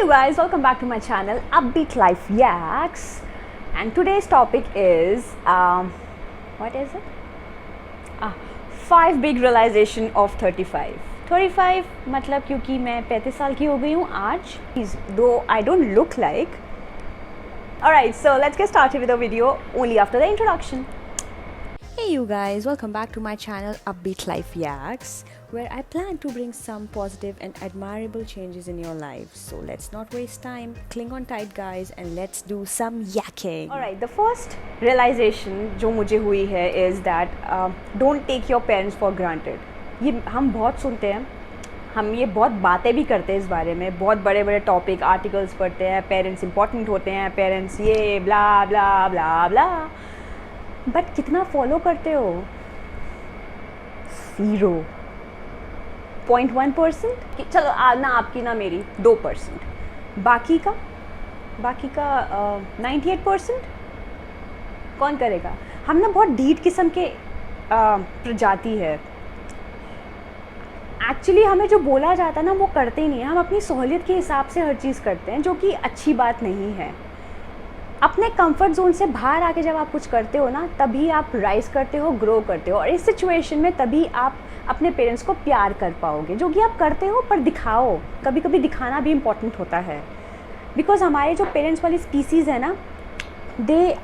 you guys, welcome back to my channel Upbeat Life Yaks, and today's topic is what is it? 5 big realization of 35. 35 मतलब क्योंकि मैं 35 साल की हो गई हूँ आज, though I don't look like. Alright, so let's get started with the video only after the introduction. Hey you guys, welcome back to my channel Upbeat Life Yaks, where I plan to bring some positive and admirable changes in your life. So let's not waste time, cling on tight guys, and let's do some yakking. Alright, the first realization जो मुझे हुई है is that don't take your parents for granted. ये हम बहुत सुनते हैं, हम ये बहुत बातें भी करते हैं इस बारे में, बहुत बड़े बड़े टॉपिक आर्टिकल्स पढ़ते हैं, पेरेंट्स इंपॉर्टेंट होते हैं, पेरेंट्स ये ब्ला ब्ला ब्ला ब्ला, बट कितना फॉलो करते हो? 0.1%. चलो ना आपकी ना मेरी 2%, बाकी का 98% कौन करेगा? हम ना बहुत ढीठ किस्म के प्रजाति है. एक्चुअली हमें जो बोला जाता है ना वो करते ही नहीं है. हम अपनी सहूलियत के हिसाब से हर चीज़ करते हैं, जो कि अच्छी बात नहीं है. अपने कंफर्ट जोन से बाहर आके जब आप कुछ करते हो ना, तभी आप राइज करते हो, ग्रो करते हो, और इस सिचुएशन में तभी आप अपने पेरेंट्स को प्यार कर पाओगे, जो कि आप करते हो. पर दिखाओ, कभी कभी दिखाना भी इम्पॉर्टेंट होता है. बिकॉज हमारे जो पेरेंट्स वाली स्पीसीज़ है ना, दे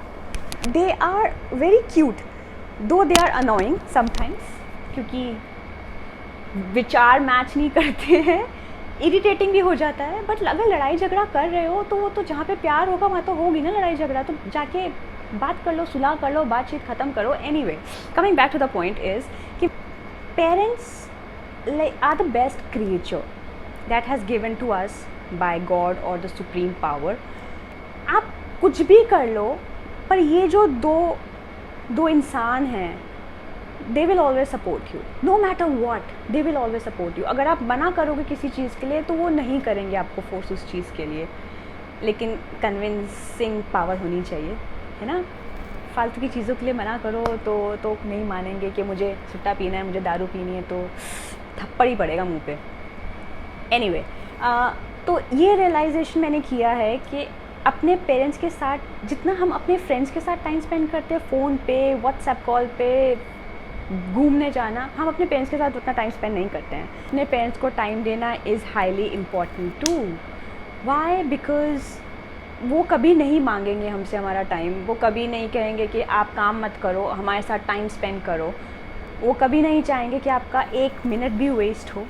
आर वेरी क्यूट, दो दे आर अनोइंग समटाइम्स, क्योंकि विचार मैच नहीं करते हैं, इरिटेटिंग भी हो जाता है. बट अगर लड़ाई झगड़ा कर रहे हो तो वो तो जहाँ पे प्यार होगा वहाँ तो होगी ना लड़ाई झगड़ा. तो जाके बात कर लो, सुलह कर लो, बातचीत ख़त्म करो. Anyway, coming back to the point is कि parents are the best creature that has given to us by god और द सुप्रीम पावर. आप कुछ भी कर लो, पर ये जो दो इंसान हैं, they will always support you, no matter what, they will always support you. अगर आप मना करोगे किसी चीज़ के लिए तो वो नहीं करेंगे आपको फोर्स उस चीज़ के लिए, लेकिन कन्विंसिंग पावर होनी चाहिए, है ना. फालतू की चीज़ों के लिए मना करो तो नहीं मानेंगे कि मुझे सुट्टा पीना है, मुझे दारू पीनी है, तो थप्पड़ ही पड़ेगा मुंह पे. एनीवे, तो ये रियलाइजेशन मैंने किया है कि अपने पेरेंट्स के साथ जितना हम अपने फ्रेंड्स के साथ टाइम स्पेंड करते हैं, फ़ोन पे, व्हाट्सएप कॉल पे, घूमने जाना, हम अपने पेरेंट्स के साथ उतना टाइम स्पेंड नहीं करते हैं. अपने पेरेंट्स को टाइम देना is highly important too. Why? Because वो कभी नहीं मांगेंगे हमसे हमारा टाइम. वो कभी नहीं कहेंगे कि आप काम मत करो, हमारे साथ टाइम स्पेंड करो. वो कभी नहीं चाहेंगे कि आपका 1 मिनट भी वेस्ट हो.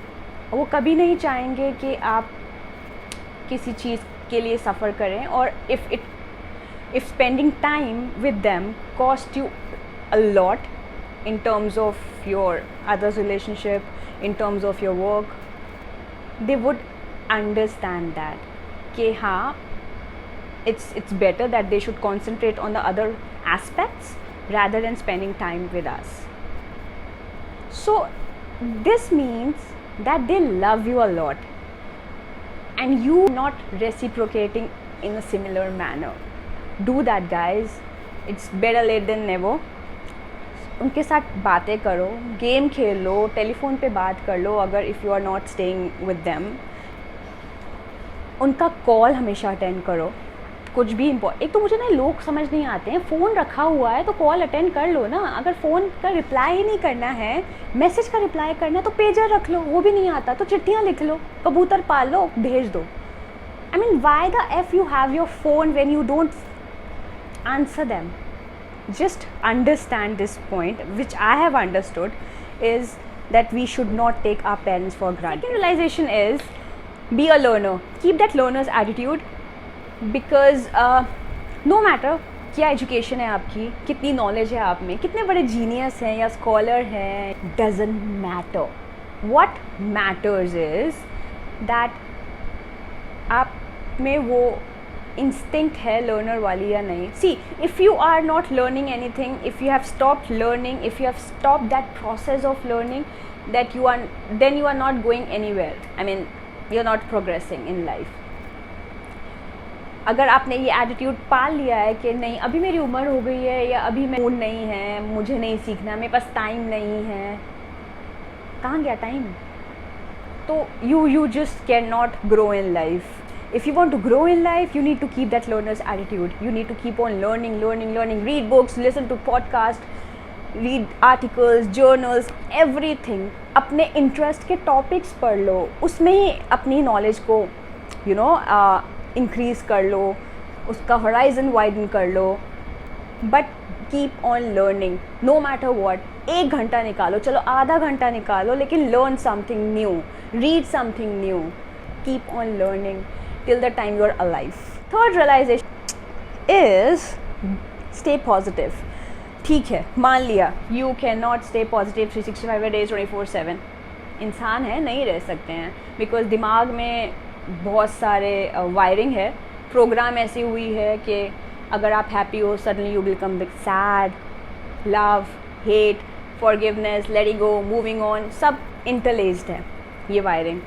वो कभी नहीं चाहेंगे कि आप किसी चीज़ के लिए सफ़र करें. और if spending time with them cost you a lot in terms of your others relationship, in terms of your work, they would understand that कि हाँ, it's better that they should concentrate on the other aspects rather than spending time with us. So this means that they love you a lot and you not reciprocating in a similar manner. Do that guys, it's better late than never. उनके साथ बातें करो, game खेल लो, telephone पे बात कर लो अगर if you are not staying with them. उनका कॉल हमेशा अटेंड करो. कुछ भी एक तो मुझे ना लोग समझ नहीं आते हैं, फ़ोन रखा हुआ है तो कॉल अटेंड कर लो ना. अगर फ़ोन का रिप्लाई ही नहीं करना है, मैसेज का रिप्लाई करना है, तो पेजर रख लो. वो भी नहीं आता तो चिट्ठियाँ लिख लो, कबूतर पाल लो, भेज दो. I mean why the F you have your phone when you don't answer them? Just understand this point, which I have understood, is that we should not take our parents for granted. Second realization is be a learner. Keep that learner's attitude, because no matter क्या education है आपकी, कितनी knowledge है आप में, कितने बड़े genius हैं या स्कॉलर हैं, doesn't matter. What matters is that आप में वो इंस्टिंक्ट है लर्नर वाली या नहीं. See, if you are not learning anything, if you have stopped learning, if you have stopped that process of learning, that then you are not going anywhere. I mean, you are not progressing in life. अगर आपने ये attitude पाल लिया है कि नहीं अभी मेरी उम्र हो गई है, या अभी मैं मूड नहीं है, मुझे नहीं सीखना, मेरे पास टाइम नहीं है, कहाँ गया टाइम? तो you just cannot grow in life. If you want to grow in life, you need to keep that learner's attitude. You need to keep on learning, learning, learning. Read books, listen to podcasts, read articles, journals, everything. अपने interest के topics पढ़ लो, उसमें ही अपनी knowledge को increase कर लो, उसका horizon widen कर लो. But keep on learning no matter what. 1 घंटा निकालो, चलो आधा घंटा निकालो, लेकिन learn something new, read something new. Keep on learning till the time you're alive. Third realization is stay positive. ठीक है, मान लिया you cannot stay positive 365 days 24/7. इंसान है, नहीं रह सकते हैं, बिकॉज दिमाग में बहुत सारे वायरिंग है, प्रोग्राम ऐसी हुई है कि अगर आप हैप्पी हो suddenly you will come back sad, love, hate, forgiveness, letting go, moving on, सब इंटरलेस्ड है ये वायरिंग.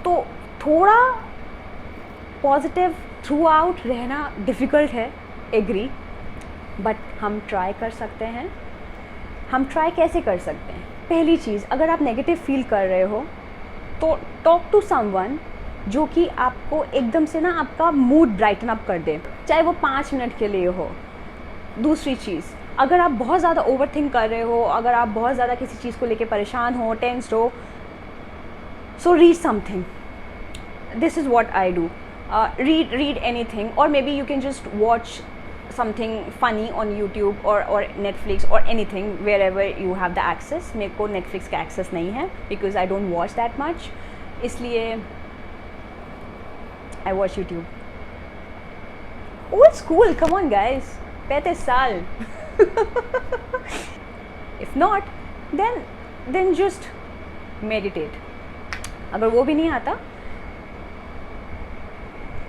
तो थोड़ा पॉजिटिव थ्रू आउट रहना डिफ़िकल्ट है, एग्री, बट हम ट्राई कर सकते हैं. हम ट्राई कैसे कर सकते हैं? पहली चीज़, अगर आप नेगेटिव फील कर रहे हो तो टॉक टू समवन जो कि आपको एकदम से ना आपका मूड ब्राइटन अप कर दे, चाहे वो 5 मिनट के लिए हो. दूसरी चीज़, अगर आप बहुत ज़्यादा ओवर थिंक कर रहे हो, अगर आप बहुत ज़्यादा किसी चीज़ को लेके परेशान हो, टेंस्ड हो, so read something. This is what I do. Read anything, or maybe you can just watch something funny on YouTube or Netflix or anything wherever you have the access. मेरे को Netflix का access नहीं है because I don't watch that much, इसलिए I watch YouTube. Old school, come on guys, 35 साल. If not, then just meditate. अगर वो भी नहीं आता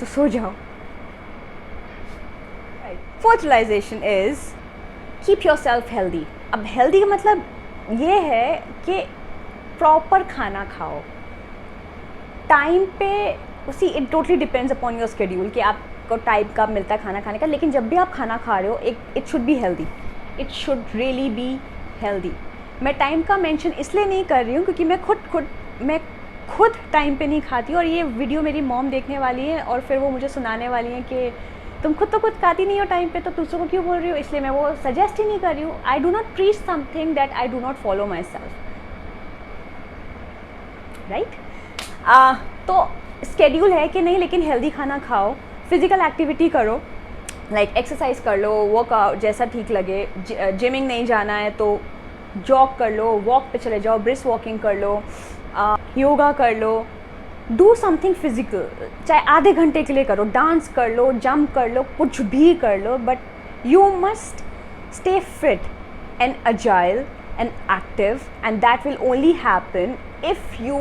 तो सो जाओ. Fourth realisation is keep your self healthy. अब हेल्दी का मतलब ये है कि प्रॉपर खाना खाओ टाइम पे. उसी it totally depends upon your schedule कि आपको टाइम कब मिलता है खाना खाने का, लेकिन जब भी आप खाना खा रहे हो it should be healthy. It should really be healthy. मैं टाइम का मेंशन इसलिए नहीं कर रही हूँ क्योंकि मैं खुद टाइम पे नहीं खाती, और ये वीडियो मेरी मॉम देखने वाली है और फिर वो मुझे सुनाने वाली है कि तुम खुद तो खाती नहीं हो टाइम पे, तो दूसरों को क्यों बोल रही हो. इसलिए मैं वो सजेस्ट ही नहीं कर रही हूँ. I do not preach something that I do not follow my self, right. तो स्केड्यूल है कि नहीं, लेकिन हेल्दी खाना खाओ, फिजिकल एक्टिविटी करो, लाइक एक्सरसाइज कर लो, वर्कआउट जैसा ठीक लगे. जिमिंग नहीं जाना है तो जॉग कर लो, वॉक पे चले जाओ, ब्रिस्क वॉकिंग कर लो, योगा कर लो. डू समथिंग फिजिकल, चाहे आधे घंटे के लिए करो, डांस कर लो, जंप कर लो, कुछ भी कर लो, but you must stay fit and agile and active, and that will only happen if you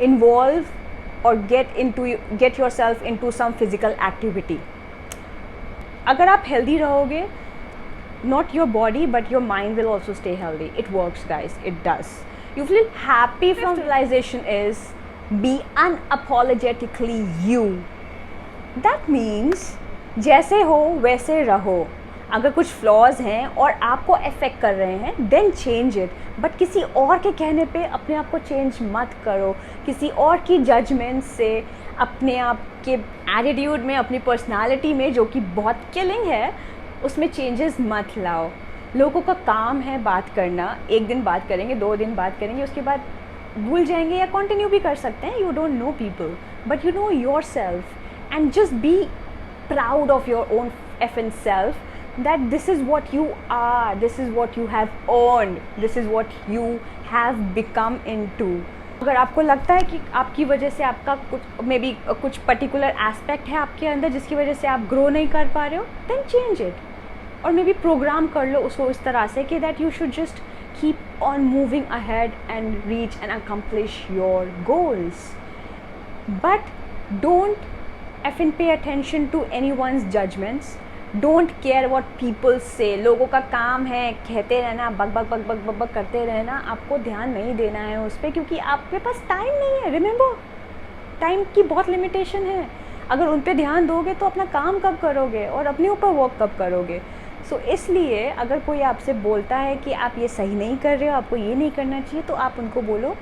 involve और get yourself into some physical activity. अगर आप हेल्दी रहोगे, not your body but your mind will also stay healthy. It works guys, it does. You feel happy from realization is be unapologetically you. That means जैसे हो वैसे रहो. अगर कुछ flaws हैं और आपको अफेक्ट कर रहे हैं देन चेंज इट, बट किसी और के कहने पे अपने आप को चेंज मत करो. किसी और की जजमेंट से अपने आप के एटीट्यूड में, अपनी पर्सनालिटी में, जो कि बहुत किलिंग है, उसमें चेंजेस मत लाओ. लोगों का काम है बात करना, एक दिन बात करेंगे, 2 दिन बात करेंगे, उसके बाद भूल जाएंगे या कंटिन्यू भी कर सकते हैं. You don't know people but you know your self, and just be proud of your own एफन self that this is what you are, this is what you have earned, this is what you have become into. अगर आपको लगता है कि आपकी वजह से आपका कुछ मे बी कुछ पर्टिकुलर एस्पेक्ट है आपके अंदर जिसकी वजह से आप ग्रो नहीं कर पा रहे हो, देन चेंज इट. और मे बी प्रोग्राम कर लो उसको इस तरह से कि that you should just keep on moving ahead and reach and accomplish your goals. But don't even pay attention to anyone's judgements. Don't care what people say. लोगों का काम है कहते रहना, बक बक बक बक बक बक करते रहना. आपको ध्यान नहीं देना है उस पर, क्योंकि आपके पास टाइम नहीं है. रिमेंबर, टाइम की बहुत लिमिटेशन है. अगर उन पर ध्यान दोगे तो अपना काम कब करोगे और अपने ऊपर वर्क कब करोगे. सो इसलिए अगर कोई आपसे बोलता है कि आप ये सही नहीं कर रहे हो, आपको ये नहीं करना चाहिए, तो आप उनको बोलो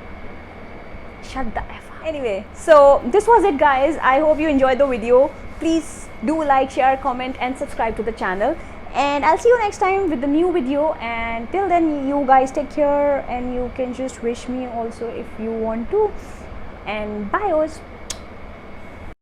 shut the F Anyway, so this was it guys. I hope you enjoyed the video. Please do like, share, comment and subscribe to the channel, and I'll see you next time with the new video. And till then, you guys take care, and you can just wish me also if you want to. And bye.